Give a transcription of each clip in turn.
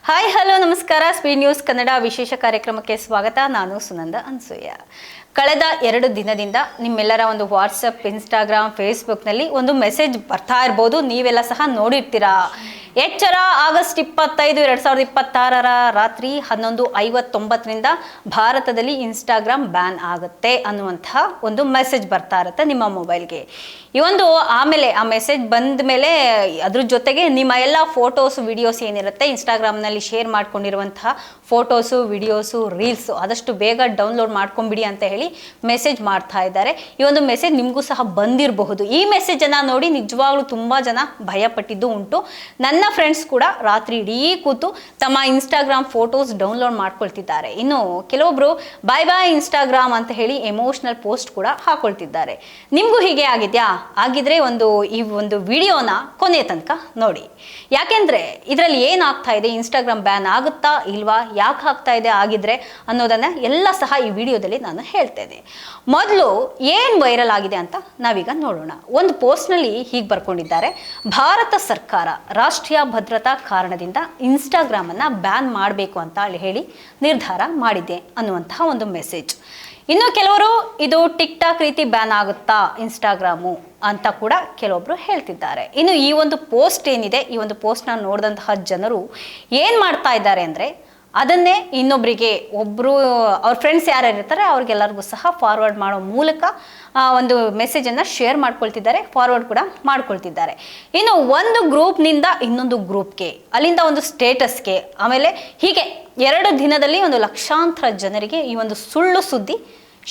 Hi hello ನಮಸ್ಕಾರ. Speed news Kannada ವಿಶೇಷ ಕಾರ್ಯಕ್ರಮಕ್ಕೆ ಸ್ವಾಗತ. ನಾನು ಸುನಂದ ಅನ್ಸೂಯ. ಕಳೆದ 2 ದಿನದಿಂದ ನಿಮ್ಮೆಲ್ಲರ ಒಂದು ವಾಟ್ಸಪ್, ಇನ್ಸ್ಟಾಗ್ರಾಮ್, ಫೇಸ್ಬುಕ್ನಲ್ಲಿ ಒಂದು ಮೆಸೇಜ್ ಬರ್ತಾ ಇರ್ಬೋದು. ನೀವೆಲ್ಲ ಸಹ ನೋಡಿರ್ತೀರಾ. ಎಚ್ಚರ, ಆಗಸ್ಟ್ 25, 2026 ರಾತ್ರಿ 11:59 ಭಾರತದಲ್ಲಿ ಇನ್ಸ್ಟಾಗ್ರಾಮ್ ಬ್ಯಾನ್ ಆಗುತ್ತೆ ಅನ್ನುವಂತಹ ಒಂದು ಮೆಸೇಜ್ ಬರ್ತಾ ಇರುತ್ತೆ ನಿಮ್ಮ ಮೊಬೈಲ್ಗೆ. ಈ ಒಂದು ಆಮೇಲೆ ಆ ಮೆಸೇಜ್ ಬಂದ ಮೇಲೆ ಅದ್ರ ಜೊತೆಗೆ ನಿಮ್ಮ ಎಲ್ಲ ಫೋಟೋಸ್, ವಿಡಿಯೋಸ್ ಏನಿರುತ್ತೆ ಇನ್ಸ್ಟಾಗ್ರಾಮ್ನಲ್ಲಿ ಶೇರ್ ಮಾಡ್ಕೊಂಡಿರುವಂತಹ ಫೋಟೋಸು, ವಿಡಿಯೋಸು, ರೀಲ್ಸು ಆದಷ್ಟು ಬೇಗ ಡೌನ್ಲೋಡ್ ಮಾಡ್ಕೊಂಬಿಡಿ ಅಂತ ಹೇಳಿ ಮೆಸೇಜ್ ಮಾಡ್ತಾ ಇದ್ದಾರೆ. ಈ ಒಂದು ಮೆಸೇಜ್ ನಿಮಗೂ ಸಹ ಬಂದಿರಬಹುದು. ಈ ಮೆಸೇಜನ್ನು ನೋಡಿ ನಿಜವಾಗ್ಲೂ ತುಂಬ ಜನ ಭಯಪಟ್ಟಿದ್ದು ಉಂಟು. ನನ್ನ ಫ್ರೆಂಡ್ಸ್ ಕೂಡ ರಾತ್ರಿ ಇಡೀ ಕೂತು ತಮ್ಮ ಇನ್ಸ್ಟಾಗ್ರಾಮ್ ಫೋಟೋಸ್ ಡೌನ್ಲೋಡ್ ಮಾಡ್ಕೊಳ್ತಿದ್ದಾರೆ. ಇನ್ನು ಕೆಲವೊಬ್ರು ಬಾಯ್ ಬಾಯ್ ಇನ್ಸ್ಟಾಗ್ರಾಮ್ ಅಂತ ಹೇಳಿ ಎಮೋಷನಲ್ ಪೋಸ್ಟ್ ಕೂಡ ಹಾಕೊಳ್ತಿದ್ದಾರೆ. ನಿಮಗೂ ಹೀಗೆ ಆಗಿದ್ಯಾ? ಆಗಿದ್ರೆ ಈ ಒಂದು ವಿಡಿಯೋನ ಕೊನೆಯ ತನಕ ನೋಡಿ. ಯಾಕೆಂದ್ರೆ ಇದರಲ್ಲಿ ಏನಾಗ್ತಾ ಇದೆ, ಇನ್ಸ್ಟಾಗ್ರಾಮ್ ಬ್ಯಾನ್ ಆಗುತ್ತಾ ಇಲ್ವಾ, ಯಾಕೆ ಆಗ್ತಾ ಇದೆ ಆಗಿದ್ರೆ ಅನ್ನೋದನ್ನ ಎಲ್ಲ ಸಹ ಈ ವಿಡಿಯೋದಲ್ಲಿ ನಾನು ಹೇಳ್ತೇನೆ. ಮೊದಲು ಏನು ವೈರಲ್ ಆಗಿದೆ ಅಂತ ನಾವೀಗ ನೋಡೋಣ. ಒಂದು ಪೋಸ್ಟ್ನಲ್ಲಿ ಹೀಗೆ ಬರ್ಕೊಂಡಿದ್ದಾರೆ: ಭಾರತ ಸರ್ಕಾರ ರಾಷ್ಟ್ರೀಯ ಭದ್ರತಾ ಕಾರಣದಿಂದ ಇನ್ಸ್ಟಾಗ್ರಾಮ್ ಅನ್ನ ಬ್ಯಾನ್ ಮಾಡಬೇಕು ಅಂತ ಹೇಳಿ ನಿರ್ಧಾರ ಮಾಡಿದೆ ಅನ್ನುವಂತಹ ಒಂದು ಮೆಸೇಜ್. ಇನ್ನು ಕೆಲವರು ಇದು ಟಿಕ್ ಟಾಕ್ ರೀತಿ ಬ್ಯಾನ್ ಆಗುತ್ತಾ ಇನ್ಸ್ಟಾಗ್ರಾಮು ಅಂತ ಕೂಡ ಕೆಲವೊಬ್ರು ಹೇಳ್ತಿದ್ದಾರೆ. ಇನ್ನು ಈ ಒಂದು ಪೋಸ್ಟ್ ಏನಿದೆ, ಈ ಒಂದು ಪೋಸ್ಟ್ನ ನೋಡಿದಂತಹ ಜನರು ಏನು ಮಾಡ್ತಾ ಇದ್ದಾರೆ ಅಂದರೆ, ಅದನ್ನೇ ಇನ್ನೊಬ್ಬರಿಗೆ, ಒಬ್ಬರು ಅವ್ರ ಫ್ರೆಂಡ್ಸ್ ಯಾರು ಇರ್ತಾರೆ ಅವ್ರಿಗೆಲ್ಲರಿಗೂ ಸಹ ಫಾರ್ವರ್ಡ್ ಮಾಡೋ ಮೂಲಕ ಒಂದು ಮೆಸೇಜನ್ನು ಶೇರ್ ಮಾಡ್ಕೊಳ್ತಿದ್ದಾರೆ, ಫಾರ್ವರ್ಡ್ ಕೂಡ ಮಾಡ್ಕೊಳ್ತಿದ್ದಾರೆ. ಇನ್ನು ಒಂದು ಗ್ರೂಪ್ನಿಂದ ಇನ್ನೊಂದು ಗ್ರೂಪ್ಗೆ, ಅಲ್ಲಿಂದ ಒಂದು ಸ್ಟೇಟಸ್ಗೆ, ಆಮೇಲೆ ಹೀಗೆ 2 ದಿನದಲ್ಲಿ ಒಂದು ಲಕ್ಷಾಂತರ ಜನರಿಗೆ ಈ ಒಂದು ಸುಳ್ಳು ಸುದ್ದಿ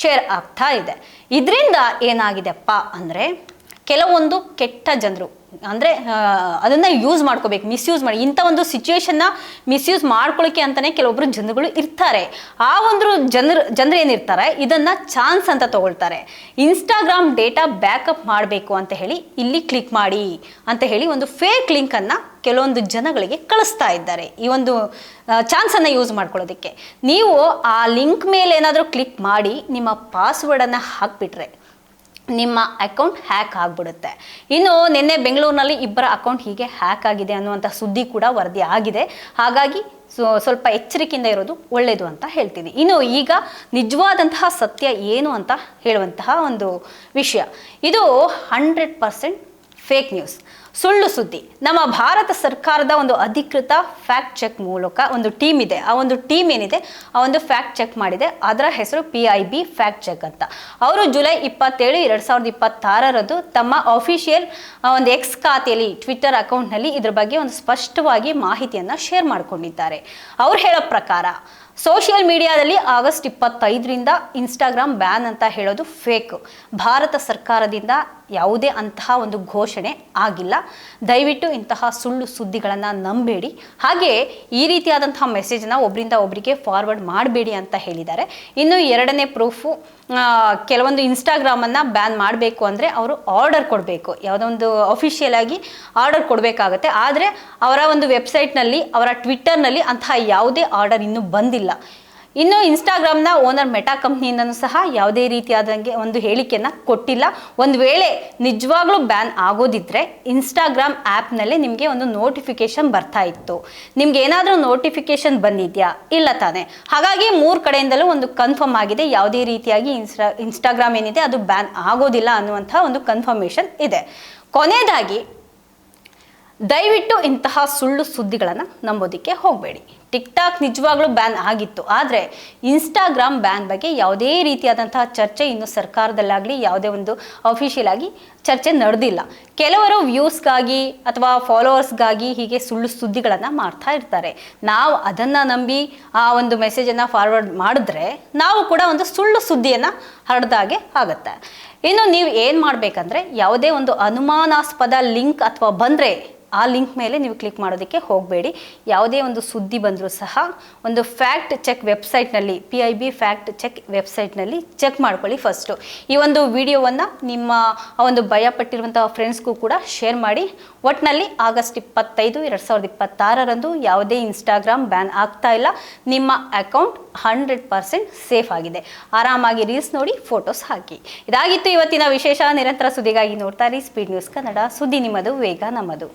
ಶೇರ್ ಆಗ್ತಾ ಇದೆ. ಇದರಿಂದ ಏನಾಗಿದೆಪ್ಪ ಅಂದರೆ, ಕೆಲವೊಂದು ಕೆಟ್ಟ ಜನರು ಅಂದರೆ ಅದನ್ನು ಯೂಸ್ ಮಾಡ್ಕೋಬೇಕು, ಮಿಸ್ಯೂಸ್ ಮಾಡಿ, ಇಂಥ ಒಂದು ಸಿಚುವೇಶನ್ನ ಮಿಸ್ಯೂಸ್ ಮಾಡ್ಕೊಳ್ಳೋಕ್ಕೆ ಅಂತಲೇ ಕೆಲವೊಬ್ಬರು ಜನಗಳು ಇರ್ತಾರೆ. ಆ ಒಂದು ಜನರು ಏನಿರ್ತಾರೆ ಇದನ್ನು ಚಾನ್ಸ್ ಅಂತ ತಗೊಳ್ತಾರೆ. ಇನ್ಸ್ಟಾಗ್ರಾಮ್ ಡೇಟಾ ಬ್ಯಾಕಪ್ ಮಾಡಬೇಕು ಅಂತ ಹೇಳಿ ಇಲ್ಲಿ ಕ್ಲಿಕ್ ಮಾಡಿ ಅಂತ ಹೇಳಿ ಒಂದು ಫೇಕ್ ಲಿಂಕನ್ನು ಕೆಲವೊಂದು ಜನಗಳಿಗೆ ಕಳಿಸ್ತಾ ಇದ್ದಾರೆ. ಈ ಒಂದು ಚಾನ್ಸನ್ನು ಯೂಸ್ ಮಾಡ್ಕೊಳ್ಳೋದಕ್ಕೆ ನೀವು ಆ ಲಿಂಕ್ ಮೇಲೆ ಏನಾದರೂ ಕ್ಲಿಕ್ ಮಾಡಿ ನಿಮ್ಮ ಪಾಸ್ವರ್ಡನ್ನು ಹಾಕಿಬಿಟ್ರೆ ನಿಮ್ಮ ಅಕೌಂಟ್ ಹ್ಯಾಕ್ ಆಗಿಬಿಡುತ್ತೆ. ಇನ್ನು ನಿನ್ನೆ ಬೆಂಗಳೂರಿನಲ್ಲಿ 2 ಅಕೌಂಟ್ ಹೀಗೆ ಹ್ಯಾಕ್ ಆಗಿದೆ ಅನ್ನುವಂಥ ಸುದ್ದಿ ಕೂಡ ವರದಿ ಆಗಿದೆ. ಹಾಗಾಗಿ ಸ್ವಲ್ಪ ಎಚ್ಚರಿಕೆಯಿಂದ ಇರೋದು ಒಳ್ಳೆಯದು ಅಂತ ಹೇಳ್ತೀನಿ. ಇನ್ನು ಈಗ ನಿಜವಾದಂತಹ ಸತ್ಯ ಏನು ಅಂತ ಹೇಳುವಂತಹ ಒಂದು ವಿಷಯ, ಇದು 100% ಫೇಕ್ ನ್ಯೂಸ್, ಸುಳ್ಳು ಸುದ್ದಿ. ನಮ್ಮ ಭಾರತ ಸರ್ಕಾರದ ಒಂದು ಅಧಿಕೃತ ಫ್ಯಾಕ್ಟ್ ಚೆಕ್ ಮೂಲಕ ಒಂದು ಟೀಮ್ ಇದೆ. ಆ ಒಂದು ಟೀಮ್ ಏನಿದೆ ಆ ಒಂದು ಫ್ಯಾಕ್ಟ್ ಚೆಕ್ ಮಾಡಿದೆ. ಅದರ ಹೆಸರು PIB ಫ್ಯಾಕ್ಟ್ ಚೆಕ್ ಅಂತ. ಅವರು ಜುಲೈ 27, 2026 ತಮ್ಮ ಅಫಿಷಿಯಲ್ ಒಂದು ಎಕ್ಸ್ ಖಾತೆಯಲ್ಲಿ, ಟ್ವಿಟರ್ ಅಕೌಂಟ್ನಲ್ಲಿ ಇದ್ರ ಬಗ್ಗೆ ಒಂದು ಸ್ಪಷ್ಟವಾಗಿ ಮಾಹಿತಿಯನ್ನು ಶೇರ್ ಮಾಡಿಕೊಂಡಿದ್ದಾರೆ. ಅವ್ರು ಹೇಳೋ ಪ್ರಕಾರ ಸೋಷಿಯಲ್ ಮೀಡಿಯಾದಲ್ಲಿ ಆಗಸ್ಟ್ 25 ಇನ್ಸ್ಟಾಗ್ರಾಮ್ ಬ್ಯಾನ್ ಅಂತ ಹೇಳೋದು ಫೇಕ್. ಭಾರತ ಸರ್ಕಾರದಿಂದ ಯಾವುದೇ ಅಂತಹ ಒಂದು ಘೋಷಣೆ ಆಗಿಲ್ಲ. ದಯವಿಟ್ಟು ಇಂತಹ ಸುಳ್ಳು ಸುದ್ದಿಗಳನ್ನು ನಂಬೇಡಿ. ಹಾಗೆ ಈ ರೀತಿಯಾದಂತಹ ಮೆಸೇಜನ್ನು ಒಬ್ಬರಿಂದ ಒಬ್ಬರಿಗೆ ಫಾರ್ವರ್ಡ್ ಮಾಡಬೇಡಿ ಅಂತ ಹೇಳಿದ್ದಾರೆ. ಇನ್ನು 2ನೇ ಪ್ರೂಫು, ಕೆಲವೊಂದು ಇನ್ಸ್ಟಾಗ್ರಾಮನ್ನು ಬ್ಯಾನ್ ಮಾಡಬೇಕು ಅಂದರೆ ಅವರು ಆರ್ಡರ್ ಕೊಡಬೇಕು, ಯಾವುದೋ ಒಂದು ಅಫಿಷಿಯಲ್ ಆಗಿ ಆರ್ಡರ್ ಕೊಡಬೇಕಾಗತ್ತೆ. ಆದರೆ ಅವರ ಒಂದು ವೆಬ್ಸೈಟ್ನಲ್ಲಿ, ಅವರ ಟ್ವಿಟ್ಟರ್ನಲ್ಲಿ ಅಂತಹ ಯಾವುದೇ ಆರ್ಡರ್ ಇನ್ನೂ ಬಂದಿಲ್ಲ. ಇನ್ನು ಇನ್ಸ್ಟಾಗ್ರಾಮ್ನ ಓನರ್ ಮೆಟಾ ಕಂಪ್ನಿಯಿಂದನೂ ಸಹ ಯಾವುದೇ ರೀತಿಯಾದಂಗೆ ಒಂದು ಹೇಳಿಕೆಯನ್ನು ಕೊಟ್ಟಿಲ್ಲ. ಒಂದು ವೇಳೆ ನಿಜವಾಗ್ಲೂ ಬ್ಯಾನ್ ಆಗೋದಿದ್ರೆ ಇನ್ಸ್ಟಾಗ್ರಾಮ್ ಆ್ಯಪ್ನಲ್ಲೇ ನಿಮಗೆ ಒಂದು ನೋಟಿಫಿಕೇಶನ್ ಬರ್ತಾ ಇತ್ತು. ನಿಮ್ಗೆ ಏನಾದರೂ ನೋಟಿಫಿಕೇಶನ್ ಬಂದಿದೆಯಾ? ಇಲ್ಲ ತಾನೆ. ಹಾಗಾಗಿ 3 ಕಡೆಯಿಂದಲೂ ಒಂದು ಕನ್ಫರ್ಮ್ ಆಗಿದೆ, ಯಾವುದೇ ರೀತಿಯಾಗಿ ಇನ್ಸ್ಟಾಗ್ರಾಮ್ ಏನಿದೆ ಅದು ಬ್ಯಾನ್ ಆಗೋದಿಲ್ಲ ಅನ್ನುವಂಥ ಒಂದು ಕನ್ಫರ್ಮೇಷನ್ ಇದೆ. ಕೊನೆಯದಾಗಿ, ದಯವಿಟ್ಟು ಇಂತಹ ಸುಳ್ಳು ಸುದ್ದಿಗಳನ್ನು ನಂಬೋದಕ್ಕೆ ಹೋಗಬೇಡಿ. ಟಿಕ್ ಟಾಕ್ ನಿಜವಾಗ್ಲೂ ಬ್ಯಾನ್ ಆಗಿತ್ತು, ಆದರೆ ಇನ್ಸ್ಟಾಗ್ರಾಮ್ ಬ್ಯಾನ್ ಬಗ್ಗೆ ಯಾವುದೇ ರೀತಿಯಾದಂತಹ ಚರ್ಚೆ ಇನ್ನು ಸರ್ಕಾರದಲ್ಲಾಗಲಿ ಯಾವುದೇ ಒಂದು ಅಫಿಷಿಯಲ್ ಆಗಿ ಚರ್ಚೆ ನಡೆದಿಲ್ಲ. ಕೆಲವರು ವ್ಯೂಸ್ಗಾಗಿ ಅಥವಾ ಫಾಲೋವರ್ಸ್ಗಾಗಿ ಹೀಗೆ ಸುಳ್ಳು ಸುದ್ದಿಗಳನ್ನು ಮಾಡ್ತಾ ಇರ್ತಾರೆ. ನಾವು ಅದನ್ನು ನಂಬಿ ಆ ಒಂದು ಮೆಸೇಜನ್ನು ಫಾರ್ವರ್ಡ್ ಮಾಡಿದ್ರೆ ನಾವು ಕೂಡ ಒಂದು ಸುಳ್ಳು ಸುದ್ದಿಯನ್ನು ಹರಡ್ದಾಗೆ ಆಗುತ್ತೆ. ಇನ್ನು ನೀವು ಏನು ಮಾಡಬೇಕಂದ್ರೆ, ಯಾವುದೇ ಒಂದು ಅನುಮಾನಾಸ್ಪದ ಲಿಂಕ್ ಅಥವಾ ಬಂದರೆ ಆ ಲಿಂಕ್ ಮೇಲೆ ನೀವು ಕ್ಲಿಕ್ ಮಾಡೋದಕ್ಕೆ ಹೋಗಬೇಡಿ. ಯಾವುದೇ ಒಂದು ಸುದ್ದಿ ಬಂದರೂ ಸಹ ಒಂದು ಫ್ಯಾಕ್ಟ್ ಚೆಕ್ ವೆಬ್ಸೈಟ್ನಲ್ಲಿ, PIB ಫ್ಯಾಕ್ಟ್ ಚೆಕ್ ವೆಬ್ಸೈಟ್ನಲ್ಲಿ ಚೆಕ್ ಮಾಡ್ಕೊಳ್ಳಿ ಫಸ್ಟು. ಈ ಒಂದು ವಿಡಿಯೋವನ್ನು ನಿಮ್ಮ ಆ ಒಂದು ಭಯಪಟ್ಟಿರುವಂಥ ಫ್ರೆಂಡ್ಸ್ಗೂ ಕೂಡ ಶೇರ್ ಮಾಡಿ. ಒಟ್ಟಿನಲ್ಲಿ ಆಗಸ್ಟ್ 25, 2026 ಯಾವುದೇ ಇನ್ಸ್ಟಾಗ್ರಾಮ್ ಬ್ಯಾನ್ ಆಗ್ತಾ ಇಲ್ಲ. ನಿಮ್ಮ ಅಕೌಂಟ್ 100% ಸೇಫ್ ಆಗಿದೆ. ಆರಾಮಾಗಿ ರೀಲ್ಸ್ ನೋಡಿ, ಫೋಟೋಸ್ ಹಾಕಿ. ಇದಾಗಿತ್ತು ಇವತ್ತಿನ ವಿಶೇಷ. ನಿರಂತರ ಸುದ್ದಿಗಾಗಿ ನೋಡ್ತಾ ಇರಿ ಸ್ಪೀಡ್ ನ್ಯೂಸ್ ಕನ್ನಡ. ಸುದ್ದಿ ನಿಮ್ಮದು, ವೇಗ ನಮ್ಮದು.